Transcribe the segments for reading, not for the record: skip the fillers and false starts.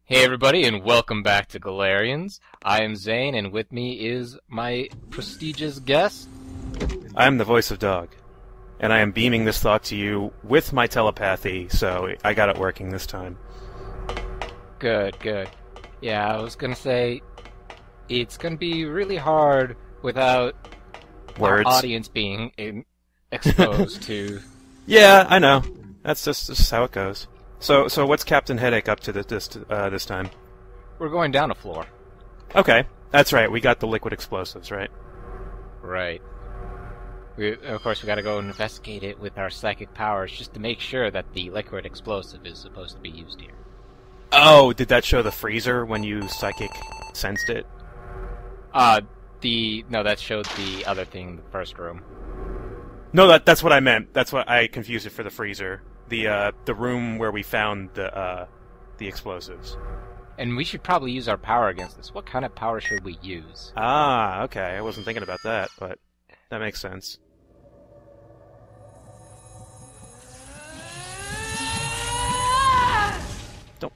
Hey everybody, and welcome back to Galerians. I am Zane, and with me is my prestigious guest. I am the voice of Dog, and I am beaming this thought to you with my telepathy, so I got it working this time. Good, good. Yeah, I was gonna say, it's gonna be really hard without Words. our audience being exposed to... Yeah, I know. That's just how it goes. So what's Captain Headache up to this time? We're going down a floor. Okay, that's right. We got the liquid explosives, right? Right. Of course, we gotta go investigate it with our psychic powers just to make sure that the liquid explosive is supposed to be used here. Oh, did that show the freezer when you psychic sensed it? No, that showed the other thing in the first room. No, that's what I meant. That's what I confused it for the freezer. The room where we found the explosives. And we should probably use our power against this. What kind of power should we use? Ah, okay. I wasn't thinking about that, but that makes sense.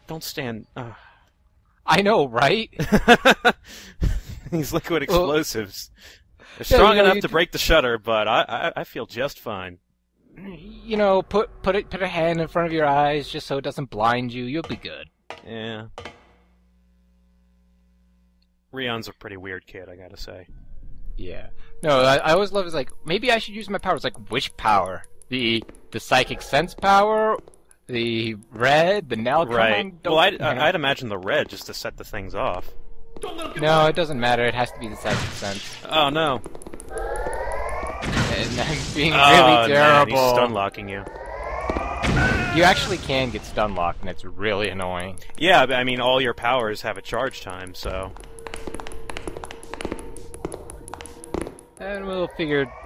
Don't stand. I know, right? These liquid explosives. They're yeah, strong enough to break the shutter, but I feel just fine. You know, put a hand in front of your eyes just so it doesn't blind you. You'll be good. Yeah. Rion's a pretty weird kid, I gotta say. Yeah. No, I always love is like, maybe I should use my powers. Like, which power? The psychic sense power? The red? The now? Right. Well, I'd imagine the red just to set the things off. No, it doesn't matter. It has to be the psychic sense. Oh, no. And I'm being really terrible. Man, he's stun locking you. You actually can get stun locked, and it's really annoying. Yeah, but I mean, all your powers have a charge time, so... And we'll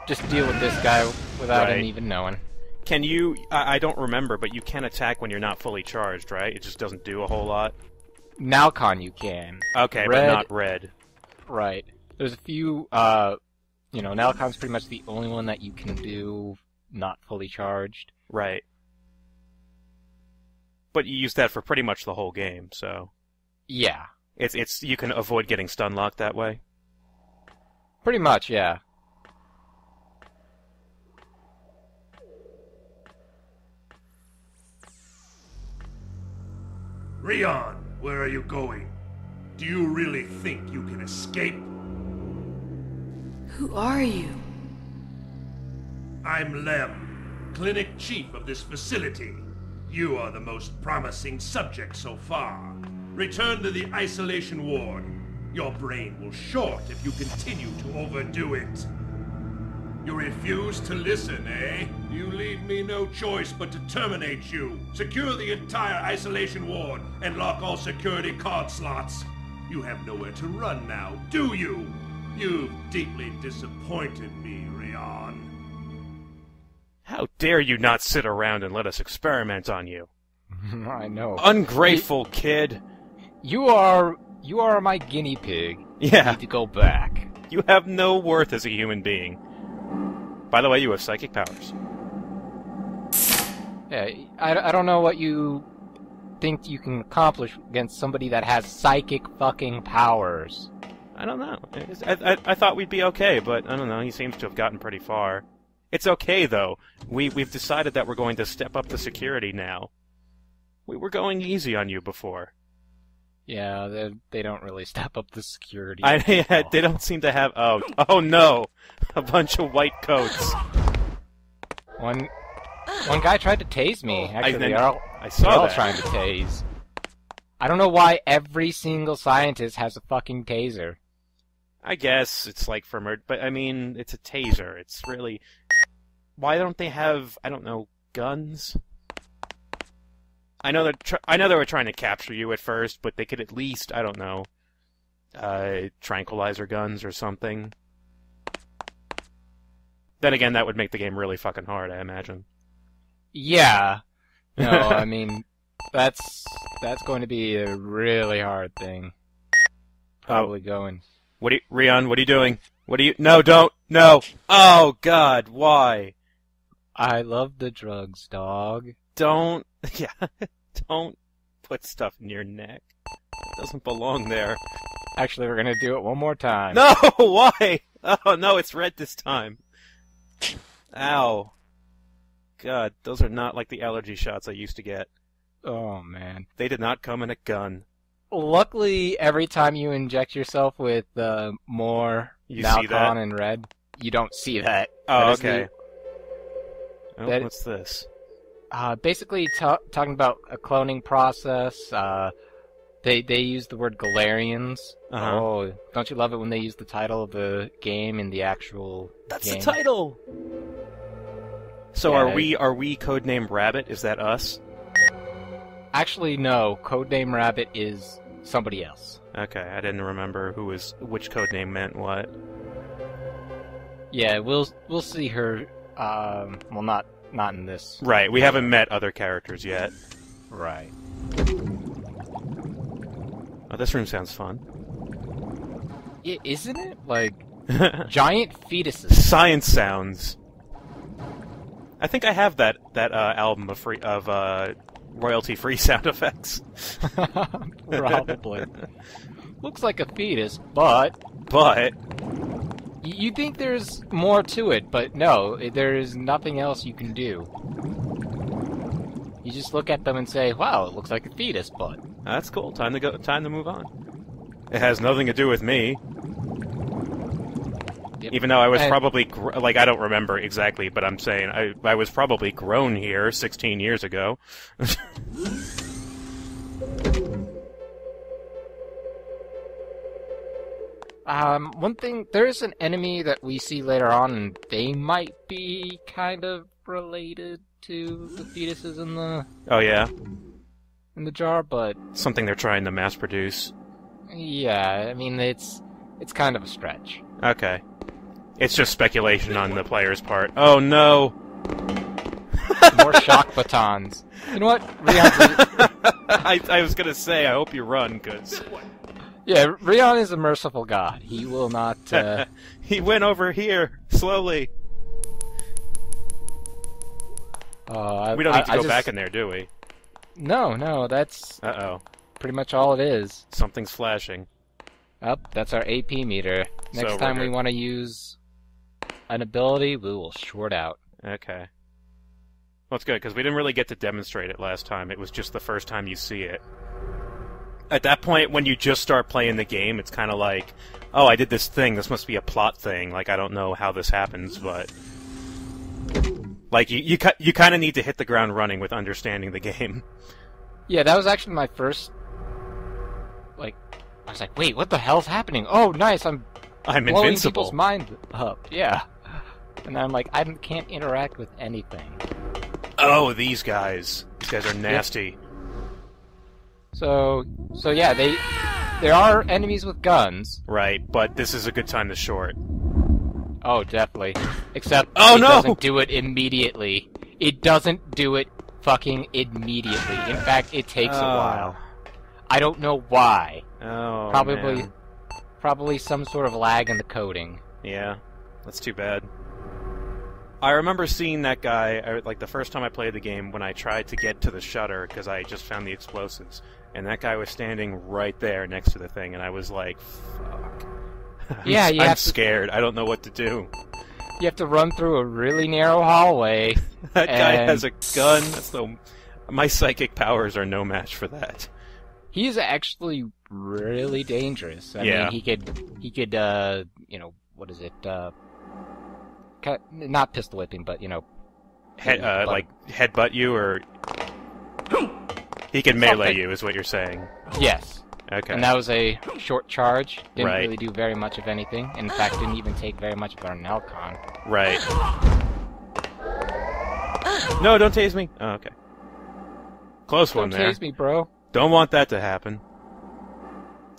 just deal with this guy without him even knowing. Can you... I don't remember, but you can attack when you're not fully charged, right? It just doesn't do a whole lot? Nalcon you can. Okay, but not red. Right. There's a few, Nalcon's pretty much the only one that you can do not fully charged. Right. But you use that for pretty much the whole game, so... Yeah. It's you can avoid getting stun locked that way? Pretty much, yeah. Rion, where are you going? Do you really think you can escape? Who are you? I'm Lem, clinic chief of this facility. You are the most promising subject so far. Return to the isolation ward. Your brain will short if you continue to overdo it. You refuse to listen, eh? You leave me no choice but to terminate you. Secure the entire isolation ward and lock all security card slots. You have nowhere to run now, do you? You've deeply disappointed me, Rion. How dare you not sit around and let us experiment on you? I know. Ungrateful kid. You are my guinea pig. Yeah. You need to go back. You have no worth as a human being. By the way, you have psychic powers. Yeah, I don't know what you think you can accomplish against somebody that has psychic fucking powers. I don't know. I thought we'd be okay, but I don't know. He seems to have gotten pretty far. It's okay, though. We've decided that we're going to step up the security now. We were going easy on you before. Yeah, they don't really step up the security. Yeah, they don't seem to have... Oh no! A bunch of white coats. One guy tried to tase me. Actually, they're all trying to tase. I don't know why every single scientist has a fucking taser. I guess it's like for murder, but I mean, it's a taser. It's really... Why don't they have, I don't know, guns? I know they were trying to capture you at first, but they could at least, I don't know, tranquilizer guns or something. Then again, that would make the game really fucking hard, I imagine. Yeah. No, I mean, that's going to be a really hard thing. Probably going. Rion, what are you doing? No, don't! No! Oh, God, why? I love the drugs, dog. Don't... Yeah, don't put stuff in your neck. doesn't belong there. Actually, we're gonna do it one more time. No! Why? Oh, no, it's red this time. Ow. God, those are not like the allergy shots I used to get. Oh, man. They did not come in a gun. Luckily, every time you inject yourself with more Malcon and red, you don't see that. Oh, okay. What's this? Basically, talking about a cloning process. They use the word Galerians. Oh, don't you love it when they use the title of the game in the actual That's game? the title! So yeah, are we codename Rabbit? Is that us? Actually, no. Codename Rabbit is somebody else. Okay, I didn't remember which codename meant what. Yeah, we'll see her. Well, not in this. Right, we haven't met other characters yet. Right. Oh, this room sounds fun. Yeah, isn't it? Like giant fetuses. Science sounds. I think I have that album of royalty-free sound effects. Probably. Looks like a fetus, but you think there's more to it, but no, there's nothing else you can do. You just look at them and say, "Wow, it looks like a fetus," but that's cool. Time to move on. It has nothing to do with me. Yep. Even though I was probably I don't remember exactly, but I'm saying I was probably grown here 16 years ago. One thing, there is an enemy that we see later on, and they might be kind of related to the fetuses in the... Oh, yeah? In the jar, but... Something they're trying to mass produce. Yeah, I mean, it's kind of a stretch. Okay. It's just speculation on the player's part. Oh, no! More shock batons. You know what? I was gonna say, I hope you run, because... Yeah, Rion is a merciful god. He will not, He went over here, slowly. We don't need to go back in there, do we? No, that's... Uh-oh. Pretty much all it is. Something's flashing. Oh, that's our AP meter. Next time we want to use an ability, we will short out. Okay. Well, it's good, because we didn't really get to demonstrate it last time. It was just the first time you see it. At that point, when you just start playing the game, it's kind of like, oh, I did this thing, this must be a plot thing, like, I don't know how this happens, but... Like, you kind of need to hit the ground running with understanding the game. Yeah, that was actually my first... Like, I was like, wait, what the hell's happening? Oh, nice, I'm blowing invincible. People's mind up, yeah. And I'm like, I can't interact with anything. Oh, these guys. These guys are nasty. Yep. So yeah, there are enemies with guns. Right, but this is a good time to short. Oh, definitely. Except it doesn't do it immediately. It doesn't do it fucking immediately. In fact, it takes a while. I don't know why. Oh, Probably some sort of lag in the coding. Yeah, that's too bad. I remember seeing that guy, like, the first time I played the game, when I tried to get to the shutter, because I just found the explosives. And that guy was standing right there next to the thing, and I was like, fuck. Yeah, I'm scared. I don't know what to do. You have to run through a really narrow hallway. That guy has a gun. My psychic powers are no match for that. He's actually really dangerous. I mean, he could, what is it, not pistol whipping, but, like, headbutt you, or... He can melee you, is what you're saying. Yes. Okay. And that was a short charge. Didn't really do very much of anything. In fact, didn't even take very much of our Nelcon. Right. No, don't tase me. Oh, okay. Close one there. Don't tase me, bro. Don't want that to happen.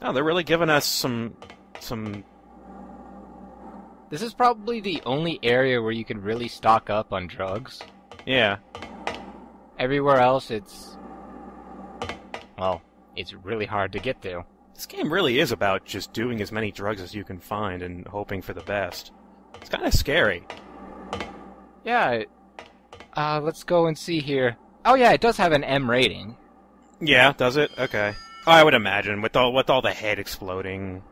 Oh, they're really giving us some... This is probably the only area where you can really stock up on drugs. Yeah. Everywhere else, it's really hard to get to. This game really is about just doing as many drugs as you can find and hoping for the best. It's kind of scary. Yeah. Let's go and see here. Oh yeah, it does have an M rating. Yeah, does it? Okay. Oh, I would imagine, with all the head exploding.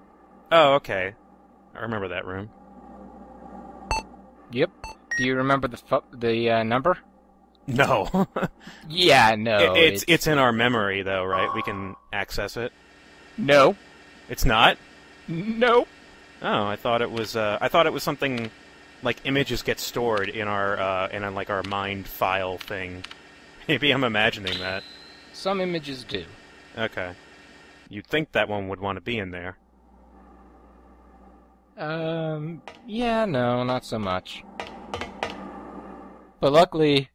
Oh, okay. I remember that room. Yep. Do you remember the number? No. Yeah, no. It's in our memory, though, right? We can access it. No. It's not? No. Oh, I thought it was something like images get stored in our like our mind file thing. Maybe I'm imagining that. Some images do. Okay. You'd think that one would want to be in there. Yeah, no, not so much. But luckily,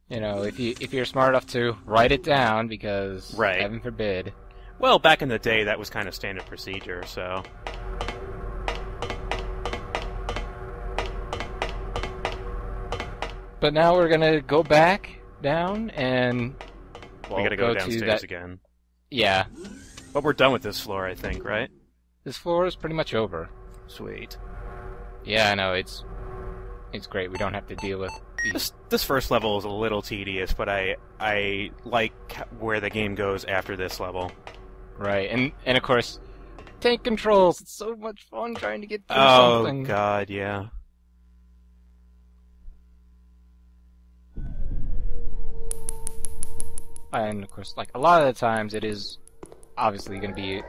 you know, if you're smart enough to write it down, because right. Heaven forbid. Well, back in the day, that was kind of standard procedure, so. But now we're gonna go back down and we gotta go downstairs again. Yeah. But we're done with this floor, I think, right? This floor is pretty much over. Sweet. Yeah, I know, it's great. We don't have to deal with this first level is a little tedious, but I like where the game goes after this level. Right, and of course, tank controls. It's so much fun trying to get through something. Oh god, yeah. And of course, like a lot of the times, it is obviously going to be.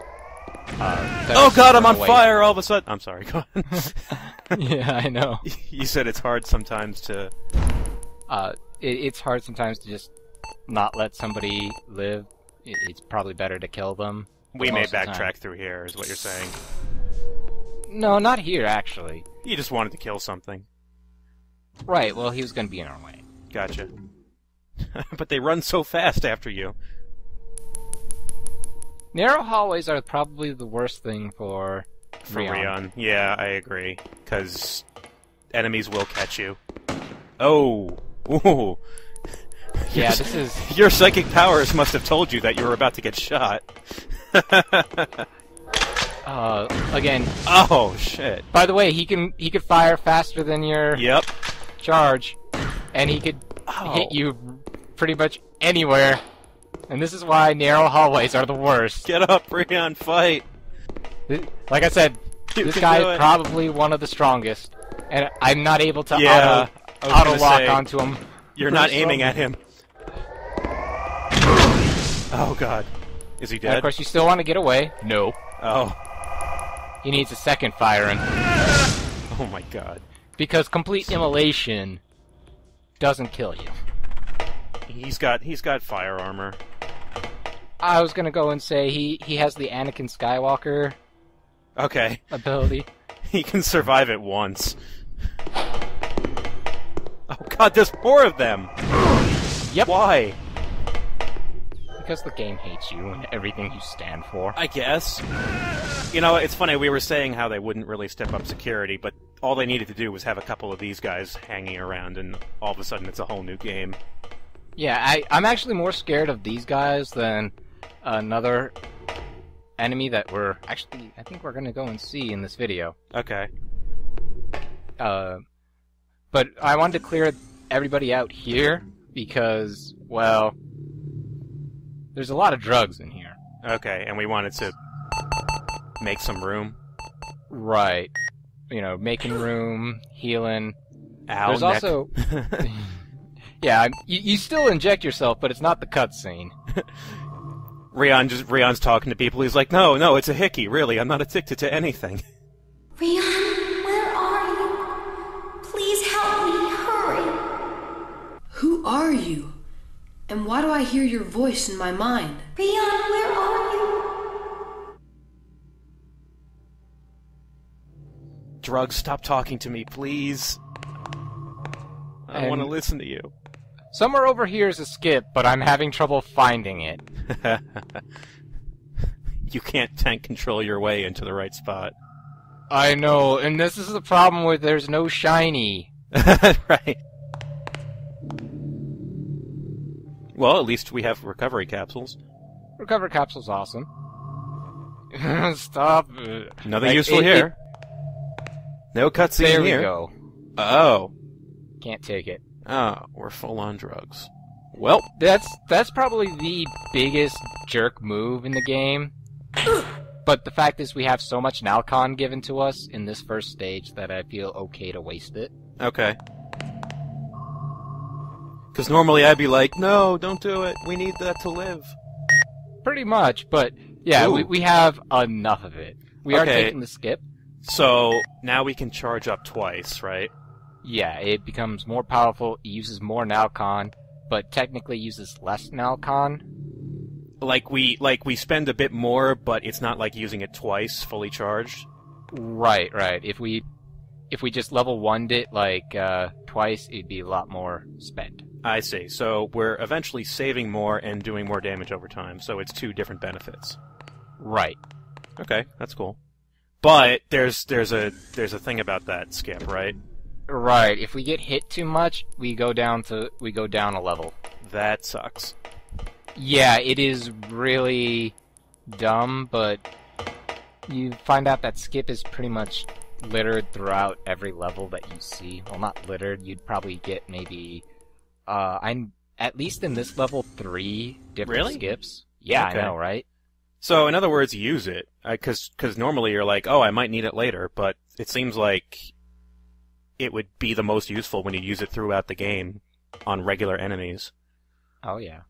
Oh god, I'm on fire all of a sudden! I'm sorry, go on. Yeah, I know. You said it's hard sometimes to... It's hard sometimes to just not let somebody live. It's probably better to kill them. We may backtrack through here, is what you're saying. No, not here, actually. You just wanted to kill something. Right, well, he was going to be in our way. Gotcha. But they run so fast after you. Narrow hallways are probably the worst thing for Rion. Yeah, I agree. Because enemies will catch you. Oh! Ooh! Yeah, this is... Your psychic powers must have told you that you were about to get shot. Again... Oh, shit. By the way, he could fire faster than your... Yep. Charge. And he could hit you pretty much anywhere. And this is why narrow hallways are the worst. Get up, Rion, fight! Like I said, this guy is probably one of the strongest. And I'm not able to auto-lock onto him. You're not aiming at him. Oh god. Is he dead? And of course, you still want to get away. No. Oh. He needs a second firing. Oh my god. Because complete immolation doesn't kill you. He's got fire armor. I was gonna go and say he has the Anakin Skywalker ability. He can survive it once. Oh god, there's more of them! Yep. Why? Because the game hates you and everything you stand for. I guess. You know, it's funny, we were saying how they wouldn't really step up security, but all they needed to do was have a couple of these guys hanging around, and all of a sudden it's a whole new game. Yeah, I'm actually more scared of these guys than another enemy that I think we're gonna go and see in this video. Okay. But I wanted to clear everybody out here because, well, there's a lot of drugs in here. Okay, and we wanted to make some room. Right. You know, making room, healing. Ow, there's neck. also... Yeah, you still inject yourself, but it's not the cutscene. Rion's talking to people. He's like, no, it's a hickey. Really, I'm not addicted to anything. Rion, where are you? Please help me. Hurry. Who are you? And why do I hear your voice in my mind? Rion, where are you? Drugs, stop talking to me, please. I don't want to listen to you. Somewhere over here is a skip, but I'm having trouble finding it. You can't tank control your way into the right spot. I know, and this is the problem with there's no shiny. Right. Well, at least we have recovery capsules. Recovery capsule's awesome. Stop. Nothing useful here. No cutscene here. There we go. Oh. Can't take it. Oh, we're full on drugs. Well, That's probably the biggest jerk move in the game. But the fact is we have so much Nalcon given to us in this first stage that I feel okay to waste it. okay. Because normally I'd be like, no, don't do it. We need that to live. Pretty much, but yeah, we have enough of it. We are Okay. taking the skip. So, now we can charge up twice, right? Yeah, it becomes more powerful, it uses more Nalcon, but technically uses less Nalcon. Like we spend a bit more, but it's not like using it twice, fully charged? Right. If we just level 1'd it like twice, it'd be a lot more spent. I see. So we're eventually saving more and doing more damage over time, so it's two different benefits. Right. Okay, that's cool. But there's a thing about that skip, right? Right. If we get hit too much, we go down a level. That sucks. Yeah, it is really dumb, but you find out that skip is pretty much littered throughout every level that you see. Well, not littered. You'd probably get maybe I'm at least in this level 3 different Really? skips. Yeah, Okay. I know, right? So, in other words, use it. Because normally you're like, oh, I might need it later, but it seems like it would be the most useful when you use it throughout the game on regular enemies. Oh yeah.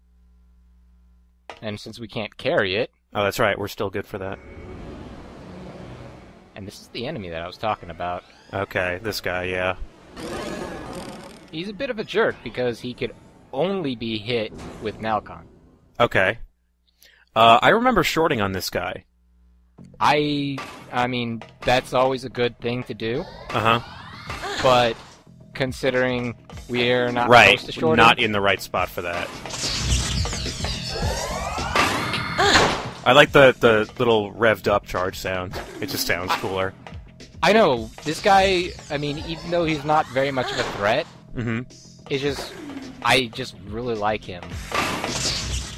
And since we can't carry it, Oh, that's right, we're still good for that. and this is the enemy that I was talking about, Okay, this guy, yeah. he's a bit of a jerk because he could only be hit with Nalcon. Okay. I remember shorting on this guy. I mean, that's always a good thing to do, Uh-huh. but considering we're not Right, supposed to short not him, in the right spot for that. I like the little revved up charge sound. It just sounds cooler. I know, this guy, I mean, even though he's not very much of a threat, Mm-hmm. I just really like him.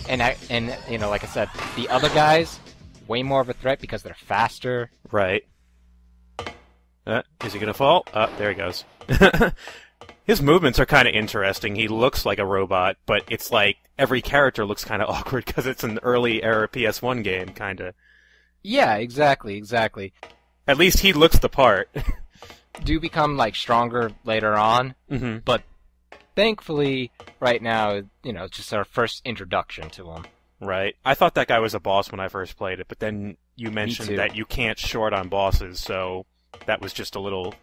And you know, like I said, the other guys, way more of a threat because they're faster. Right. Is he gonna fall? There he goes. His movements are kind of interesting. He looks like a robot, but it's like every character looks kind of awkward because it's an early era PS1 game, kind of. Yeah, exactly. At least he looks the part. Do become, like, stronger later on, Mm-hmm. but thankfully, right now, you know, it's just our first introduction to him. Right. I thought that guy was a boss when I first played it, but then you mentioned too. that you can't short on bosses, so that was just a little...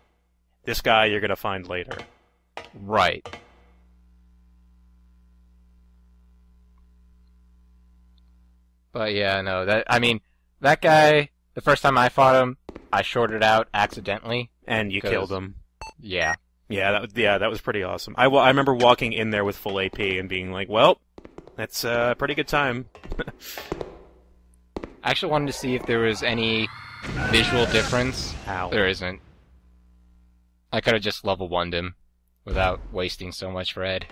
This guy you're gonna find later. Right. But yeah, no, that guy, the first time I fought him, I shorted out accidentally. And you killed him. Yeah. Yeah, that was pretty awesome. I remember walking in there with full AP and being like, well, that's a pretty good time. I actually wanted to see if there was any visual difference. Ow. There isn't. I could have just level 1'd him without wasting so much red.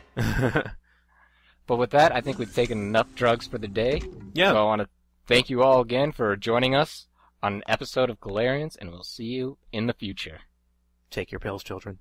But with that, I think we've taken enough drugs for the day. Yeah. So I want to thank you all again for joining us on an episode of Galerians, and we'll see you in the future. Take your pills, children.